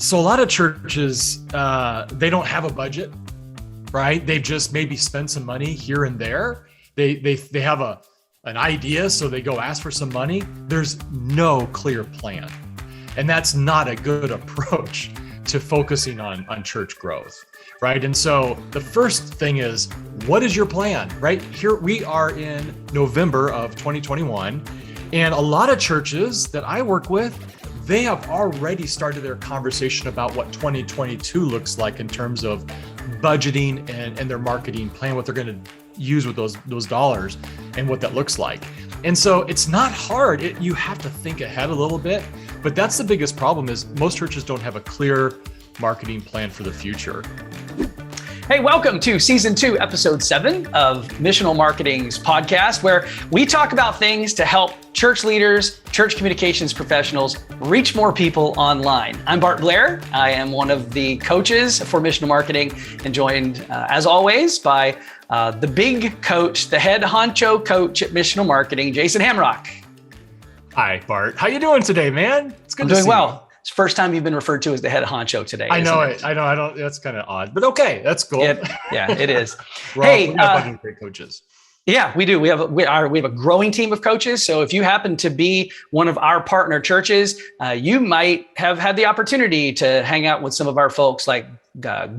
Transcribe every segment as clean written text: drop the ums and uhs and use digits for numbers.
So a lot of churches, they don't have a budget, right? They've just maybe spent some money here and there. They have an idea, so they go ask for some money. There's no clear plan. And that's not a good approach to focusing on church growth, right? And so the first thing is, what is your plan, right? Here we are in November of 2021, and a lot of churches that I work with, they have already started their conversation about what 2022 looks like in terms of budgeting and their marketing plan, what they're going to use with those dollars and what that looks like. And so it's not hard. You have to think ahead a little bit, but that's the biggest problem is most churches don't have a clear marketing plan for the future. Hey, welcome to Season 2, Episode 7 of Missional Marketing's podcast, where we talk about things to help church leaders, church communications professionals reach more people online. I'm Bart Blair. I am one of the coaches for Missional Marketing and joined, as always, by the big coach, the head honcho coach at Missional Marketing, Jason Hamrock. Hi, Bart. How you doing today, man? It's good to see you. I'm doing well. It's the first time you've been referred to as the head honcho today. I know it. I don't. That's kind of odd, but okay, that's cool. Yeah, it is. Hey, great coaches. Yeah, we do. We have a growing team of coaches. So if you happen to be one of our partner churches, you might have had the opportunity to hang out with some of our folks like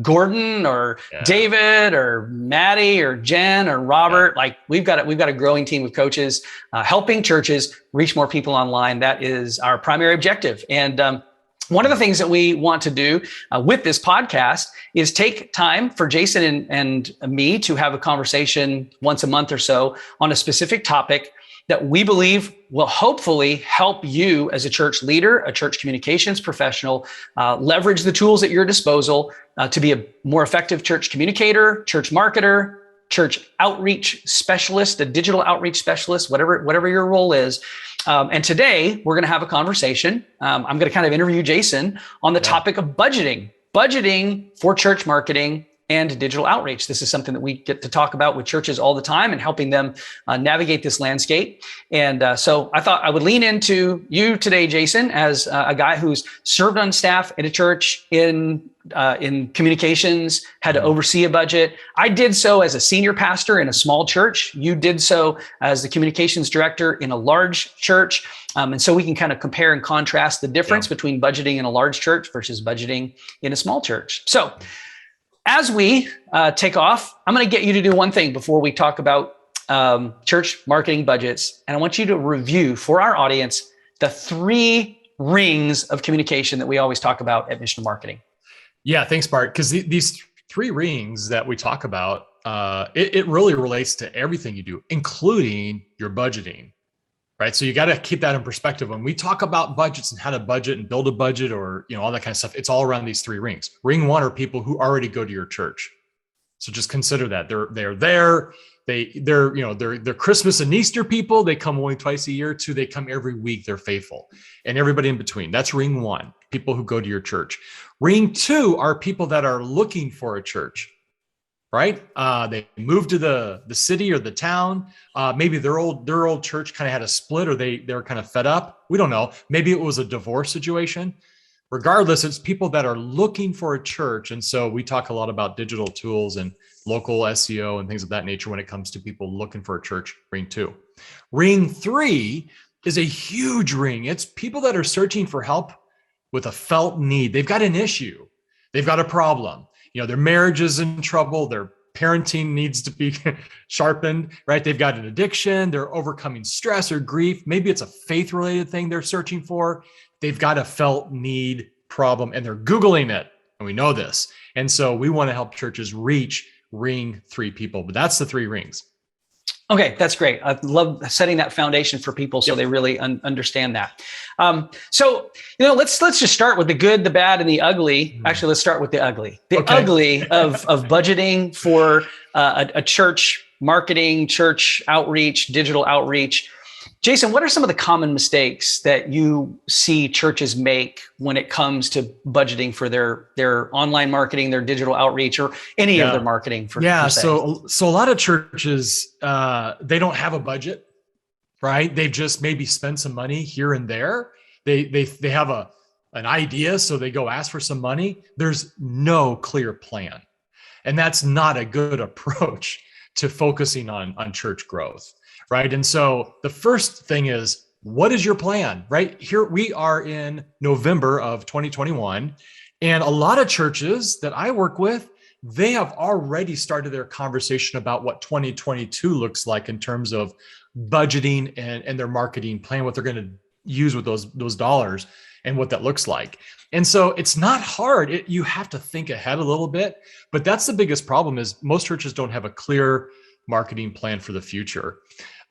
Gordon or David or Maddie or Jen or Robert. Like we've got a growing team of coaches helping churches reach more people online. That is our primary objective. And one of the things that we want to do with this podcast is take time for Jason and me to have a conversation once a month or so on a specific topic that we believe will hopefully help you as a church leader, a church communications professional, leverage the tools at your disposal to be a more effective church communicator, church marketer, church outreach specialist, a digital outreach specialist, whatever your role is. And today we're going to have a conversation. I'm going to kind of interview Jason on the topic of budgeting for church marketing and digital outreach. This is something that we get to talk about with churches all the time and helping them navigate this landscape. And so I thought I would lean into you today, Jason, as a guy who's served on staff at a church in communications, had to oversee a budget. I did so as a senior pastor in a small church. You did so as the communications director in a large church. And so we can kind of compare and contrast the difference between budgeting in a large church versus budgeting in a small church. So as we take off, I'm going to get you to do one thing before we talk about church marketing budgets. And I want you to review for our audience the 3 rings of communication that we always talk about at Missional Marketing. Yeah, thanks, Bart. Because these 3 rings that we talk about, it really relates to everything you do, including your budgeting. Right. So you got to keep that in perspective. When we talk about budgets and how to budget and build a budget or, all that kind of stuff, it's all around these 3 rings. Ring 1 are people who already go to your church. So just consider that they're there. They're Christmas and Easter people. They come only twice a year. 2, they come every week. They're faithful, and everybody in between. That's ring 1, people who go to your church. Ring 2 are people that are looking for a church. Right? They moved to the city or the town. Maybe their old church kind of had a split, or they were kind of fed up. We don't know. Maybe it was a divorce situation. Regardless, it's people that are looking for a church. And so we talk a lot about digital tools and local SEO and things of that nature when it comes to people looking for a church. Ring 2. Ring 3 is a huge ring. It's people that are searching for help with a felt need. They've got an issue. They've got a problem. Their marriage is in trouble. Their parenting needs to be sharpened, right? They've got an addiction. They're overcoming stress or grief. Maybe it's a faith-related thing they're searching for. They've got a felt need problem, and they're Googling it. And we know this. And so we want to help churches reach ring 3 people, but that's the 3 rings. Okay, that's great. I love setting that foundation for people so they really understand that. So let's just start with the good, the bad, and the ugly. Actually, let's start with the ugly. The ugly of budgeting for a church marketing, church outreach, digital outreach. Jason, what are some of the common mistakes that you see churches make when it comes to budgeting for their online marketing, their digital outreach, or any of their marketing? So a lot of churches, they don't have a budget, right? They've just maybe spent some money here and there. They have an idea, so they go ask for some money. There's no clear plan. And that's not a good approach to focusing on church growth, right? And so the first thing is, what is your plan, right? Here we are in November of 2021, and a lot of churches that I work with, they have already started their conversation about what 2022 looks like in terms of budgeting and their marketing plan, what they're going to use with those dollars and what that looks like. And so it's not hard. You have to think ahead a little bit, but that's the biggest problem is most churches don't have a clear marketing plan for the future.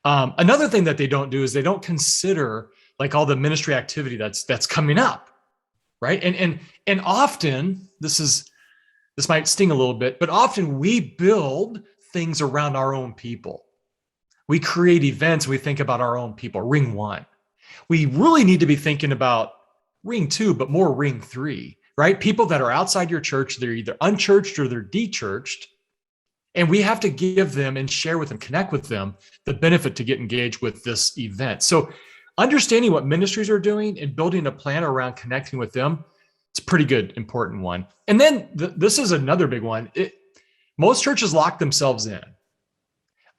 Another thing that they don't do is they don't consider like all the ministry activity that's coming up, right? And often this might sting a little bit, but often we build things around our own people. We create events. We think about our own people. Ring 1. We really need to be thinking about ring 2, but more ring 3, right? People that are outside your church, they're either unchurched or they're dechurched. And we have to give them and share with them, connect with them, the benefit to get engaged with this event. So understanding what ministries are doing and building a plan around connecting with them, it's a pretty good, important one. And then this is another big one. Most churches lock themselves in.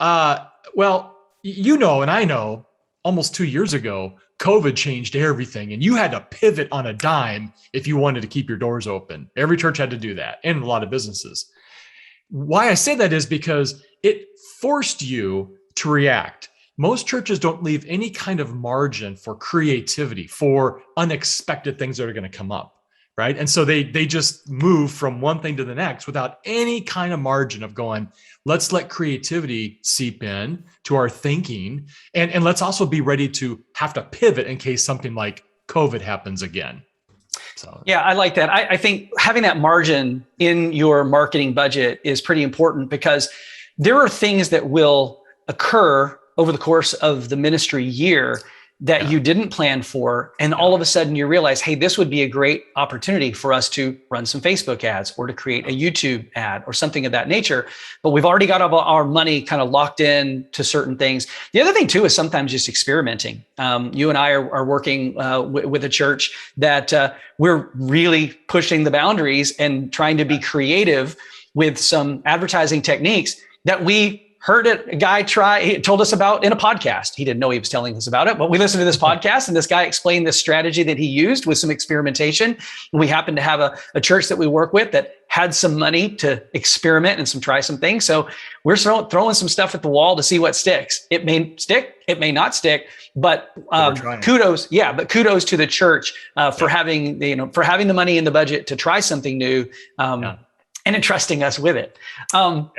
Well, you know, and I know, almost 2 years ago, COVID changed everything, and you had to pivot on a dime if you wanted to keep your doors open. Every church had to do that, and a lot of businesses. Why I say that is because it forced you to react. Most churches don't leave any kind of margin for creativity, for unexpected things that are going to come up, right? And so they just move from one thing to the next without any kind of margin of going, let's let creativity seep in to our thinking. And let's also be ready to have to pivot in case something like COVID happens again. So yeah, I like that. I think having that margin in your marketing budget is pretty important because there are things that will occur over the course of the ministry year that you didn't plan for. And all of a sudden you realize, hey, this would be a great opportunity for us to run some Facebook ads or to create a YouTube ad or something of that nature. But we've already got our money kind of locked in to certain things. The other thing too is sometimes just experimenting. You and I are working with a church that we're really pushing the boundaries and trying to be creative with some advertising techniques that we heard a guy he told us about in a podcast. He didn't know he was telling us about it, but we listened to this podcast and this guy explained this strategy that he used with some experimentation. We happened to have a church that we work with that had some money to experiment and try some things. So we're throwing some stuff at the wall to see what sticks. It may stick, it may not stick, but kudos to the church for having the money in the budget to try something new. And entrusting us with it. So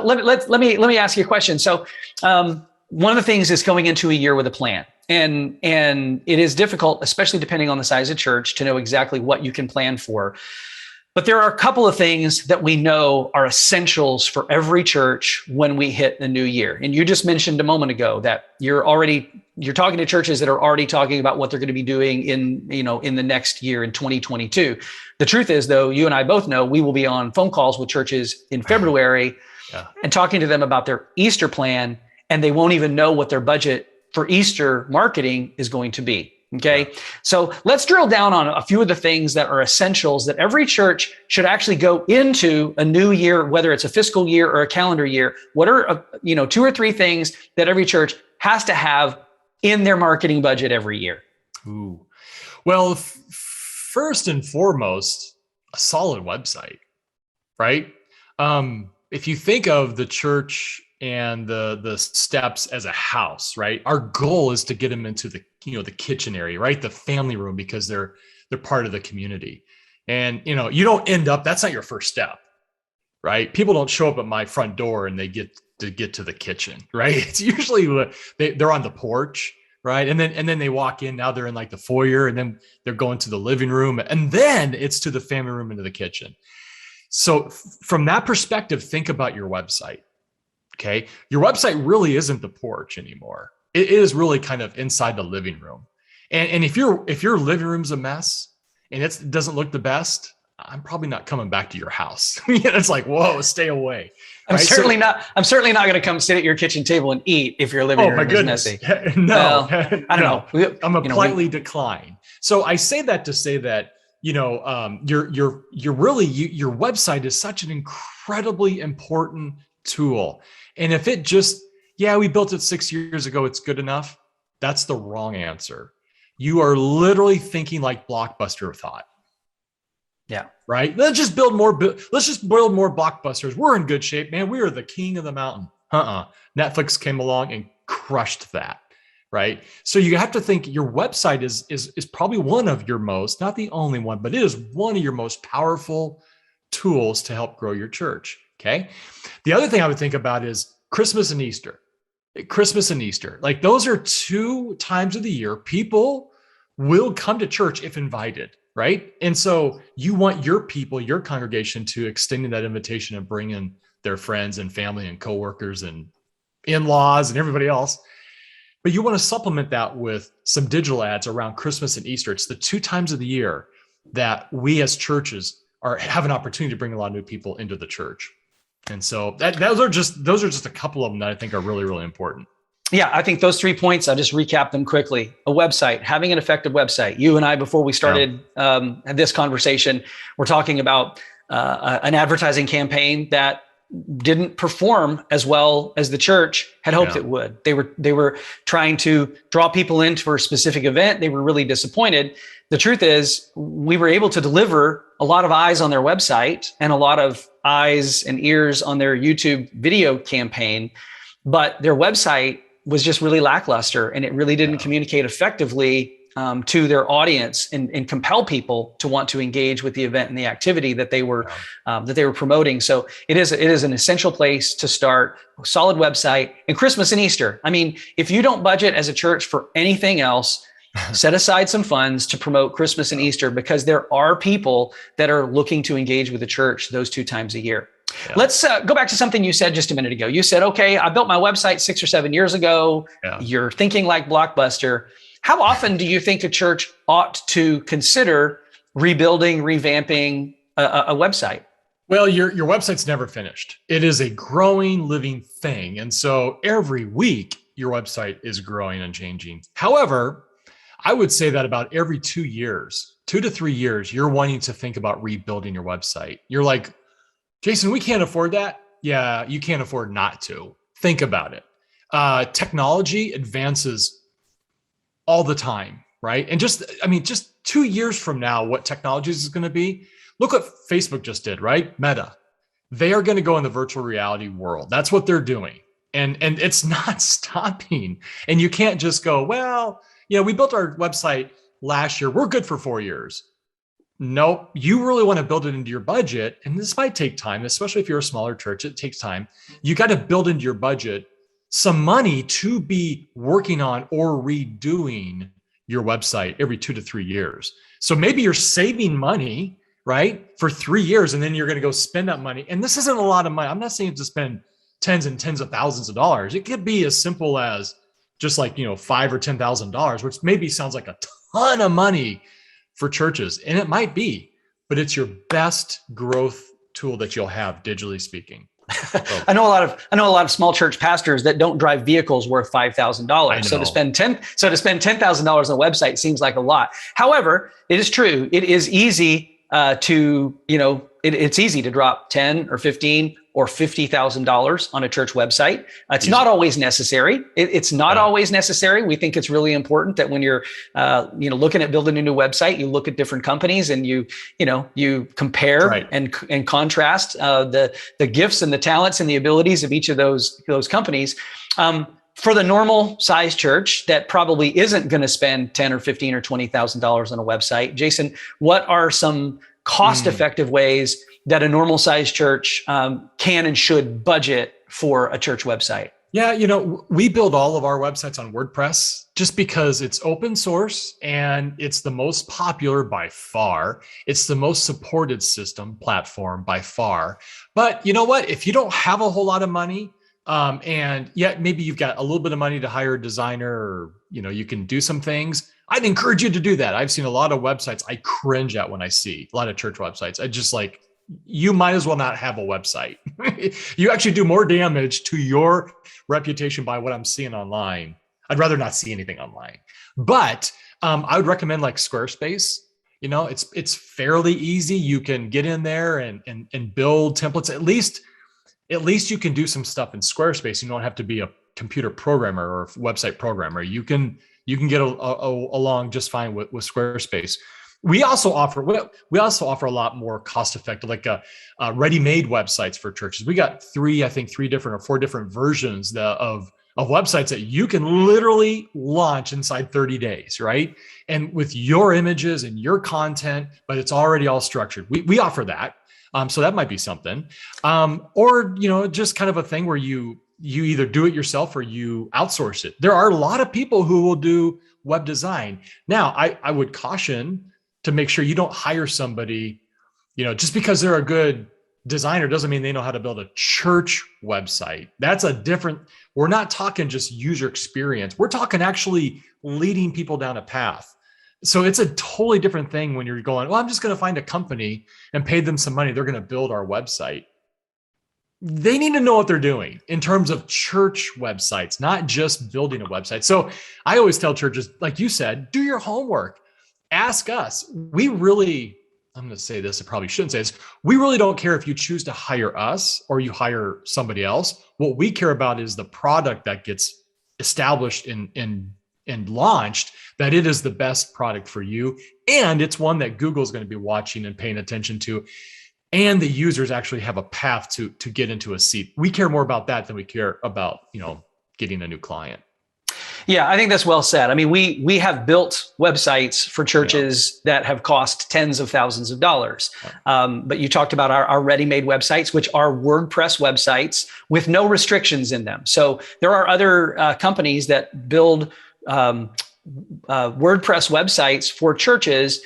let me ask you a question. So one of the things is going into a year with a plan, and it is difficult, especially depending on the size of church, to know exactly what you can plan for. But there are a couple of things that we know are essentials for every church when we hit the new year. And you just mentioned a moment ago that you're talking to churches that are already talking about what they're going to be doing in the next year in 2022. The truth is, though, you and I both know we will be on phone calls with churches in February and talking to them about their Easter plan, and they won't even know what their budget for Easter marketing is going to be. Okay. So let's drill down on a few of the things that are essentials that every church should actually go into a new year, whether it's a fiscal year or a calendar year. What are, 2 or 3 things that every church has to have in their marketing budget every year? Ooh. Well, first and foremost, a solid website, right? If you think of the church and the steps as a house, right? Our goal is to get them into the kitchen area, right? The family room, because they're part of the community. And, you don't end up, that's not your first step, right? People don't show up at my front door and they get to the kitchen, right? It's usually they're on the porch, right? And then they walk in, now they're in like the foyer, and then they're going to the living room, and then it's to the family room and to the kitchen. So from that perspective, think about your website. Okay. Your website really isn't the porch anymore. It is really kind of inside the living room. And if your living room's a mess and it doesn't look the best, I'm probably not coming back to your house. It's like, whoa, stay away. I'm certainly not going to come sit at your kitchen table and eat if your living room is messy. No, I don't know. I'm a politely decline. So I say that to say that, your website is such an incredibly important tool. And if it just, we built it 6 years ago, it's good enough. That's the wrong answer. You are literally thinking like Blockbuster thought. Yeah. Right. Let's just build more blockbusters. We're in good shape, man. We are the king of the mountain. Netflix came along and crushed that. Right. So you have to think your website is probably one of your most, not the only one, but it is one of your most powerful tools to help grow your church. Okay. The other thing I would think about is Christmas and Easter. Like those are 2 times of the year people will come to church if invited. Right. And so you want your people, your congregation to extend that invitation and bring in their friends and family and coworkers and in-laws and everybody else. But you want to supplement that with some digital ads around Christmas and Easter. It's the 2 times of the year that we as churches have an opportunity to bring a lot of new people into the church. And so those are just a couple of them that I think are really, really important. Yeah, I think those 3 points, I'll just recap them quickly. A website, having an effective website. You and I, before we started this conversation, we're talking about an advertising campaign that didn't perform as well as the church had hoped it would. They were trying to draw people in for a specific event. They were really disappointed. The truth is, we were able to deliver a lot of eyes on their website and a lot of eyes and ears on their YouTube video campaign, but their website was just really lackluster, and it really didn't communicate effectively to their audience and compel people to want to engage with the event and the activity that they were promoting. So it is an essential place to start. A solid website. And Christmas and Easter. I mean, if you don't budget as a church for anything else, set aside some funds to promote Christmas and Easter, because there are people that are looking to engage with the church those 2 times a year. Yeah. Let's go back to something you said just a minute ago. You said, okay, I built my website 6 or 7 years ago. Yeah. You're thinking like Blockbuster. How often do you think a church ought to consider rebuilding, revamping a website? Well, your website's never finished. It is a growing, living thing. And so every week, your website is growing and changing. However, I would say that about every 2 years, 2 to 3 years, you're wanting to think about rebuilding your website. You're like, Jason, we can't afford that. Yeah, you can't afford not to. Think about it. Technology advances all the time, right? And just 2 years from now, what technology is going to be, look what Facebook just did, right? Meta. They are going to go in the virtual reality world. That's what they're doing. And it's not stopping. And you can't just go, well, we built our website last year. We're good for 4 years. Nope. You really want to build it into your budget. And this might take time, especially if you're a smaller church, it takes time. You got to build into your budget some money to be working on or redoing your website every 2 to 3 years. So maybe you're saving money, right, for 3 years, and then you're going to go spend that money. And this isn't a lot of money. I'm not saying to spend tens and tens of thousands of dollars. It could be as simple as just like, $5,000 or $10,000, which maybe sounds like a ton of money for churches. And it might be, but it's your best growth tool that you'll have, digitally speaking. I know a lot of small church pastors that don't drive vehicles worth $5,000. So to spend $10,000 on a website seems like a lot. However, it is true. It is easy it's easy to drop $10,000 or $15,000 or $50,000 on a church website. It's not always necessary. It's not always necessary. We think it's really important that when you're, looking at building a new website, you look at different companies and you compare and contrast the gifts and the talents and the abilities of each of those companies. For the normal size church that probably isn't going to spend $10,000 or $15,000 or $20,000 on a website, Jason, what are some cost-effective ways that a normal size church can and should budget for a church website? Yeah, we build all of our websites on WordPress just because it's open source and it's the most popular by far. It's the most supported platform by far. But you know what? If you don't have a whole lot of money, and yet maybe you've got a little bit of money to hire a designer, or you can do some things, I'd encourage you to do that. I've seen a lot of websites I cringe at when I see a lot of church websites. I just like, you might as well not have a website. You actually do more damage to your reputation by what I'm seeing online. I'd rather not see anything online. But I would recommend like Squarespace. You know, it's fairly easy. You can get in there and build templates. At least you can do some stuff in Squarespace. You don't have to be a computer programmer or website programmer. You can get along just fine with Squarespace. We also offer a lot more cost effective, like ready-made websites for churches. We got three different or four different versions of websites that you can literally launch inside 30 days, right? And with your images and your content, but it's already all structured. We offer that. So that might be something. Or, just kind of a thing where you either do it yourself or you outsource it. There are a lot of people who will do web design. Now, I would caution to make sure you don't hire somebody, just because they're a good designer doesn't mean they know how to build a church website. That's we're not talking just user experience. We're talking actually leading people down a path. So it's a totally different thing when you're going, well, I'm just going to find a company and pay them some money. They're going to build our website. They need to know what they're doing in terms of church websites, not just building a website. So I always tell churches, like you said, do your homework. Ask us. I'm going to say this, I probably shouldn't say this. We really don't care if you choose to hire us or you hire somebody else. What we care about is the product that gets established and launched, that it is the best product for you. And it's one that Google's going to be watching and paying attention to. And the users actually have a path to get into a seat. We care more about that than we care about, getting a new client. Yeah, I think that's well said. I mean, we have built websites for churches that have cost tens of thousands of dollars. But you talked about our ready-made websites, which are WordPress websites with no restrictions in them. So there are other companies that build WordPress websites for churches.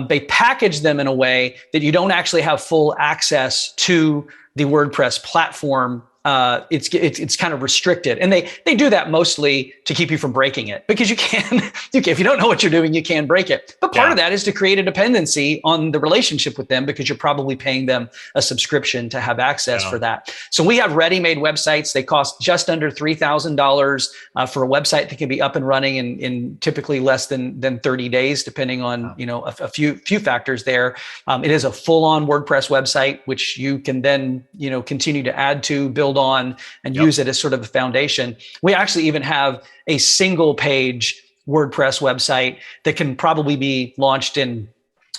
They package them in a way that you don't actually have full access to the WordPress platform. It's kind of restricted, and they do that mostly to keep you from breaking it, because you can if you don't know what you're doing, you can break it. But part of that is to create a dependency on the relationship with them, because you're probably paying them a subscription to have access for that. So we have ready-made websites. They cost just under $3,000 for a website that can be up and running in typically less than 30 days, depending on a few factors there. It is a full-on WordPress website, which you can then continue to add to, build on, and use it as sort of a foundation. We actually even have a single page WordPress website that can probably be launched in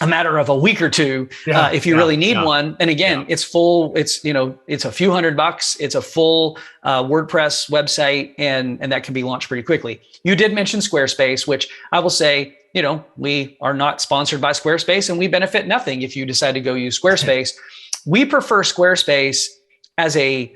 a matter of a week or two if you really need one. And again, it's full. It's it's a few $100. It's a full WordPress website, and that can be launched pretty quickly. You did mention Squarespace, which I will say, we are not sponsored by Squarespace, and we benefit nothing if you decide to go use Squarespace. We prefer Squarespace as a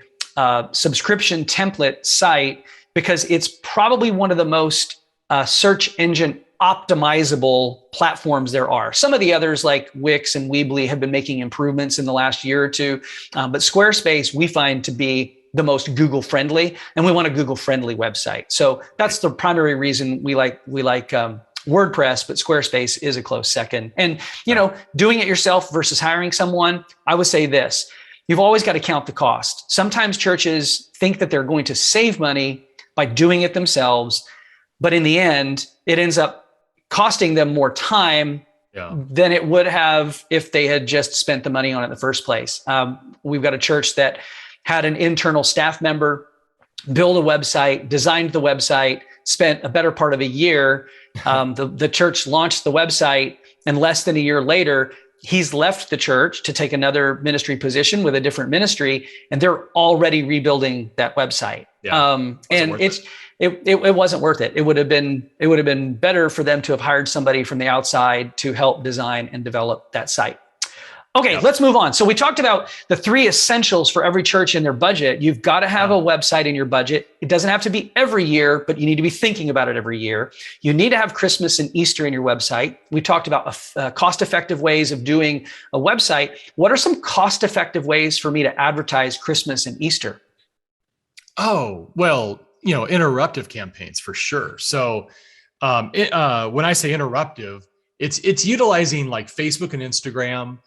subscription template site because it's probably one of the most search engine optimizable platforms there are. Some of the others like Wix and Weebly have been making improvements in the last year or two, but Squarespace we find to be the most Google friendly, and we want a Google friendly website. So that's the primary reason we like WordPress, but Squarespace is a close second. And doing it yourself versus hiring someone, I would say this. You've always got to count the cost. Sometimes churches think that they're going to save money by doing it themselves, but in the end, it ends up costing them more time than it would have if they had just spent the money on it in the first place. We've got a church that had an internal staff member build a website, designed the website, spent a better part of a year. The church launched the website, and less than a year later, he's left the church to take another ministry position with a different ministry, and they're already rebuilding that website. And it wasn't worth it. It would have been better for them to have hired somebody from the outside to help design and develop that site. Okay, let's move on. So we talked about the 3 essentials for every church in their budget. You've got to have a website in your budget. It doesn't have to be every year, but you need to be thinking about it every year. You need to have Christmas and Easter in your website. We talked about cost-effective ways of doing a website. What are some cost-effective ways for me to advertise Christmas and Easter? Oh, well, interruptive campaigns for sure. So When I say interruptive, it's utilizing like Facebook and Instagram,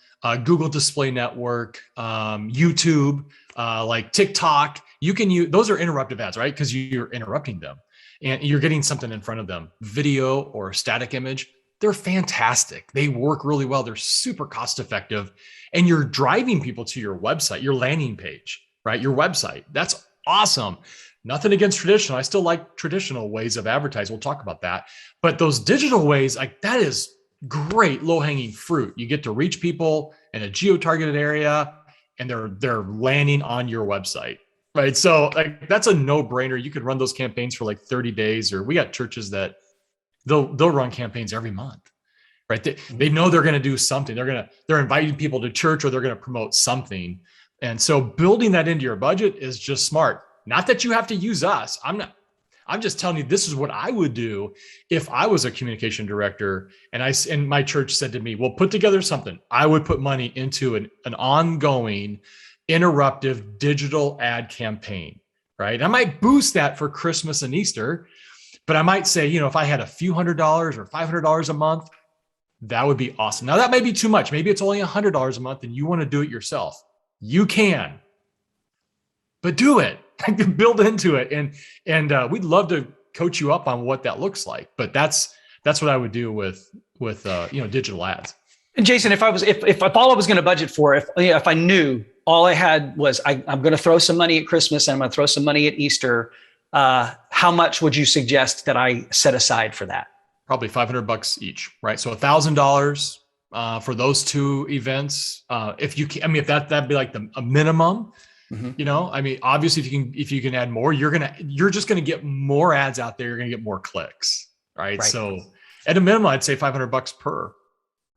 Google Display Network, YouTube, like TikTok. You can use, those are interruptive ads, right? Because you're interrupting them and you're getting something in front of them. Video or static image, they're fantastic. They work really well. They're super cost effective. And you're driving people to your website, your landing page, right? Your website. That's awesome. Nothing against traditional. I still like traditional ways of advertising. We'll talk about that. But those digital ways, like that is great low-hanging fruit. You get to reach people in a geo-targeted area and they're landing on your website, right? So like that's a no-brainer. You could run those campaigns for like 30 days, or we got churches that they'll run campaigns every month, right? They know they're going to do something. They're inviting people to church, or they're going to promote something. And so building that into your budget is just smart. Not that you have to use us. I'm just telling you, this is what I would do if I was a communication director and my church said to me, well, put together something. I would put money into an ongoing interruptive digital ad campaign, right? I might boost that for Christmas and Easter, but I might say, if I had a few $100s or $500 a month, that would be awesome. Now that may be too much. Maybe it's only $100 a month and you want to do it yourself. You can, but do it. Build into it, and we'd love to coach you up on what that looks like. But that's what I would do with digital ads. And Jason, if all I was going to budget for, if I knew all I had was I'm going to throw some money at Christmas and I'm going to throw some money at Easter, how much would you suggest that I set aside for that? Probably $500 each, right? So $1,000 for those two events. If you can, if that'd be like a minimum. Mm-hmm. Obviously if you can add more, you're just going to get more ads out there. You're going to get more clicks. Right. So at a minimum, I'd say $500 per.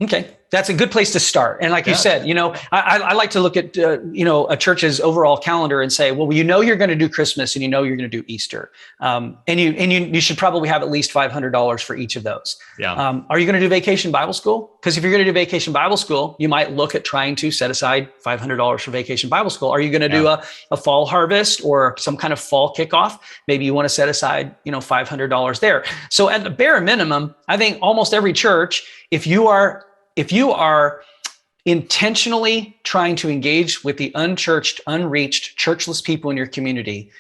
Okay. That's a good place to start. And like you said, I like to look at, a church's overall calendar and say, well, you're going to do Christmas and you're going to do Easter. And you should probably have at least $500 for each of those. Yeah. Are you going to do Vacation Bible School? Because if you're going to do Vacation Bible School, you might look at trying to set aside $500 for Vacation Bible School. Are you going to do a fall harvest or some kind of fall kickoff? Maybe you want to set aside, $500 there. So at the bare minimum, I think almost every church, if you are intentionally trying to engage with the unchurched, unreached, churchless people in your community,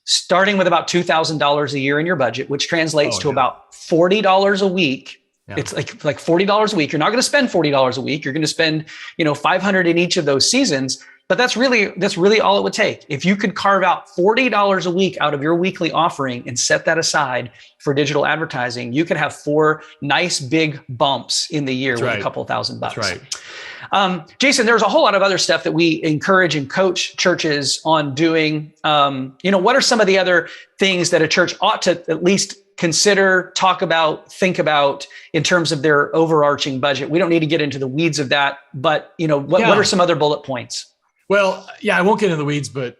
starting with about $2,000 a year in your budget, which translates to about $40 a week. Yeah. It's like $40 a week. You're not going to spend $40 a week. You're going to spend, $500 in each of those seasons. But that's really all it would take. If you could carve out $40 a week out of your weekly offering and set that aside for digital advertising, you could have 4 nice big bumps in the year with a couple $1,000. That's right. Jason, there's a whole lot of other stuff that we encourage and coach churches on doing. What are some of the other things that a church ought to at least consider, talk about, think about in terms of their overarching budget? We don't need to get into the weeds of that, but what are some other bullet points? Well, I won't get into the weeds, but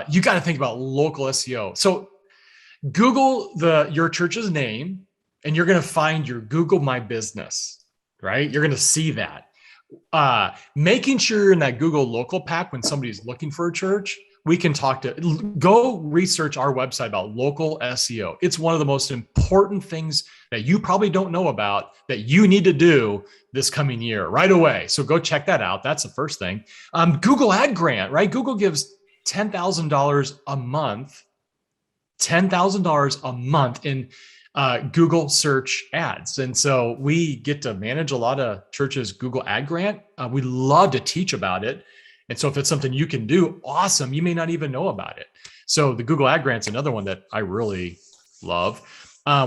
you got to think about local SEO. So Google your church's name and you're going to find your Google My Business, right? You're going to see that. Making sure you're in that Google local pack when somebody's looking for a church, we can go research our website about local SEO. It's one of the most important things that you probably don't know about that you need to do this coming year right away. So go check that out. That's the first thing. Google Ad Grant, right? Google gives $10,000 a month, $10,000 a month in Google search ads. And so we get to manage a lot of churches' Google Ad Grant. We love to teach about it. And so if it's something you can do, awesome. You may not even know about it. So the Google Ad Grant's another one that I really love.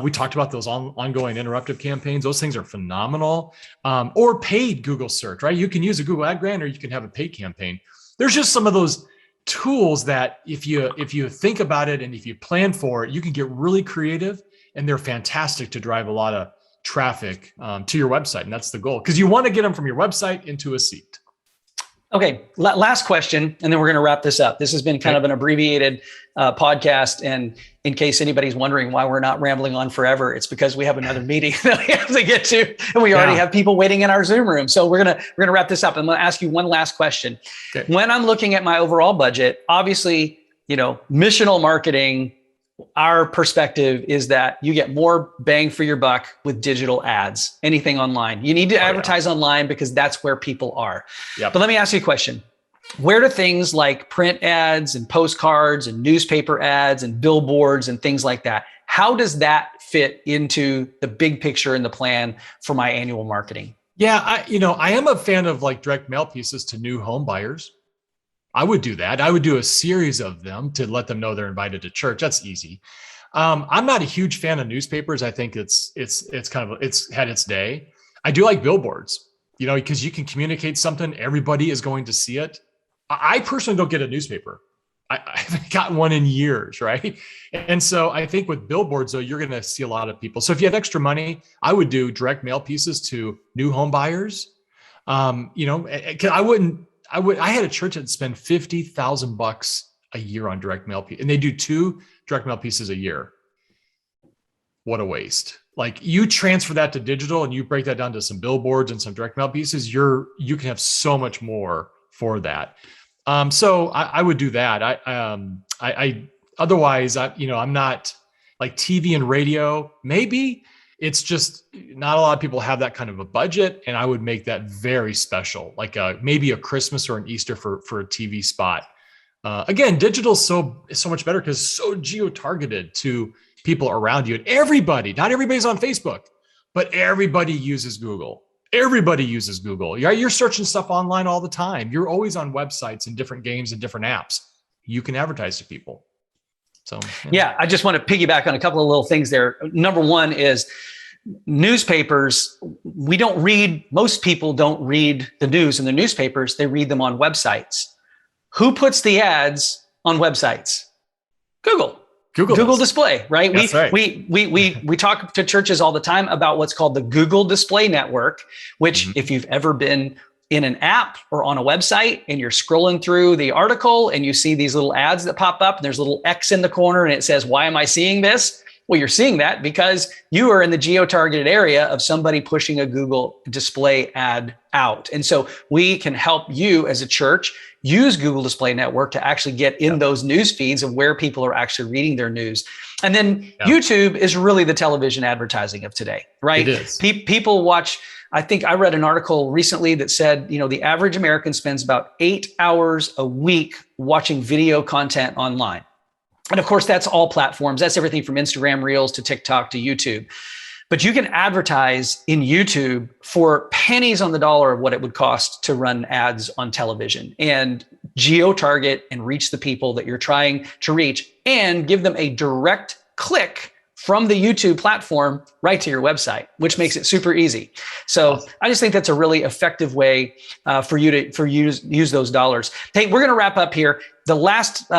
We talked about those ongoing interruptive campaigns. Those things are phenomenal. Or paid Google search, right? You can use a Google Ad Grant or you can have a paid campaign. There's just some of those tools that if you think about it and if you plan for it, you can get really creative, and they're fantastic to drive a lot of traffic to your website. And that's the goal, because you want to get them from your website into a seat. Okay, last question, and then we're going to wrap this up. This has been kind of an abbreviated podcast, and in case anybody's wondering why we're not rambling on forever, it's because we have another meeting that we have to get to, and we already have people waiting in our Zoom room. So we're gonna wrap this up. I'm going to ask you one last question. Okay. When I'm looking at my overall budget, obviously, missional marketing our perspective is that you get more bang for your buck with digital ads, anything online. You need to advertise online because that's where people are. But let me ask you a question. Where do things like print ads and postcards and newspaper ads and billboards and things like that, how does that fit into the big picture and the plan for my annual marketing? Yeah, I am a fan of like direct mail pieces to new home buyers. I would do that. I would do a series of them to let them know they're invited to church. That's easy. I'm not a huge fan of newspapers. I think it's had its day. I do like billboards, because you can communicate something. Everybody is going to see it. I personally don't get a newspaper. I haven't gotten one in years, right? And so I think with billboards, though, you're going to see a lot of people. So if you have extra money, I would do direct mail pieces to new home buyers. I had a church that spent $50,000 a year on direct mail, and they do 2 direct mail pieces a year. What a waste. Like, you transfer that to digital and you break that down to some billboards and some direct mail pieces, you can have so much more for that. So I would do that. Otherwise, I'm not like TV and radio. Maybe it's just not a lot of people have that kind of a budget, and I would make that very special, like maybe a Christmas or an Easter for a TV spot. Again, digital is so much better because it's so geo-targeted to people around you, and not everybody's on Facebook, but everybody uses Google. Everybody uses Google. You're searching stuff online all the time. You're always on websites and different games and different apps. You can advertise to people. So, yeah, I just want to piggyback on a couple of little things there. Number one is newspapers. Most people don't read the news in the newspapers. They read them on websites. Who puts the ads on websites? Google Display, right? That's right. We talk to churches all the time about what's called the Google Display Network, which if you've ever been in an app or on a website and you're scrolling through the article and you see these little ads that pop up and there's a little X in the corner and it says, why am I seeing this? Well, you're seeing that because you are in the geo-targeted area of somebody pushing a Google Display ad out. And so we can help you as a church use Google Display Network to actually get in those news feeds of where people are actually reading their news. And then YouTube is really the television advertising of today, right? It is. People watch. I think I read an article recently that said, the average American spends about 8 hours a week watching video content online. And of course, that's all platforms. That's everything from Instagram Reels to TikTok to YouTube. But you can advertise in YouTube for pennies on the dollar of what it would cost to run ads on television and geo-target and reach the people that you're trying to reach and give them a direct click from the YouTube platform right to your website, which makes it super easy. So I just think that's a really effective way for you to use those dollars. Hey, we're going to wrap up here. The last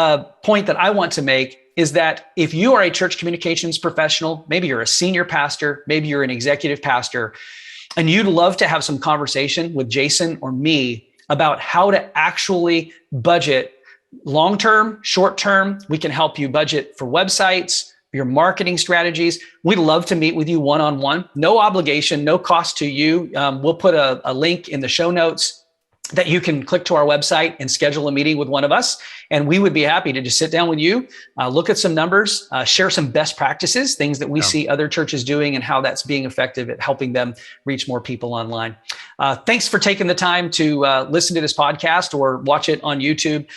point that I want to make is that if you are a church communications professional, maybe you're a senior pastor, maybe you're an executive pastor, and you'd love to have some conversation with Jason or me about how to actually budget long-term, short-term, we can help you budget for websites, your marketing strategies. We'd love to meet with you one-on-one. No obligation, no cost to you. We'll put a link in the show notes that you can click to our website and schedule a meeting with one of us. And we would be happy to just sit down with you, look at some numbers, share some best practices, things that we see other churches doing and how that's being effective at helping them reach more people online. Thanks for taking the time to listen to this podcast or watch it on YouTube.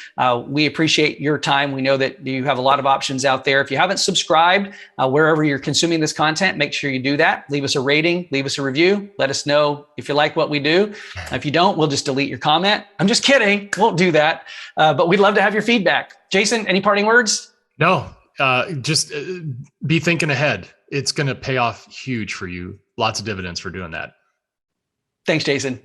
We appreciate your time. We know that you have a lot of options out there. If you haven't subscribed, wherever you're consuming this content, make sure you do that. Leave us a rating, leave us a review. Let us know if you like what we do. If you don't, we'll just delete your comment. I'm just kidding. Won't do that. But we'd love to have your feedback. Jason, any parting words? No, just be thinking ahead. It's going to pay off huge for you. Lots of dividends for doing that. Thanks, Jason.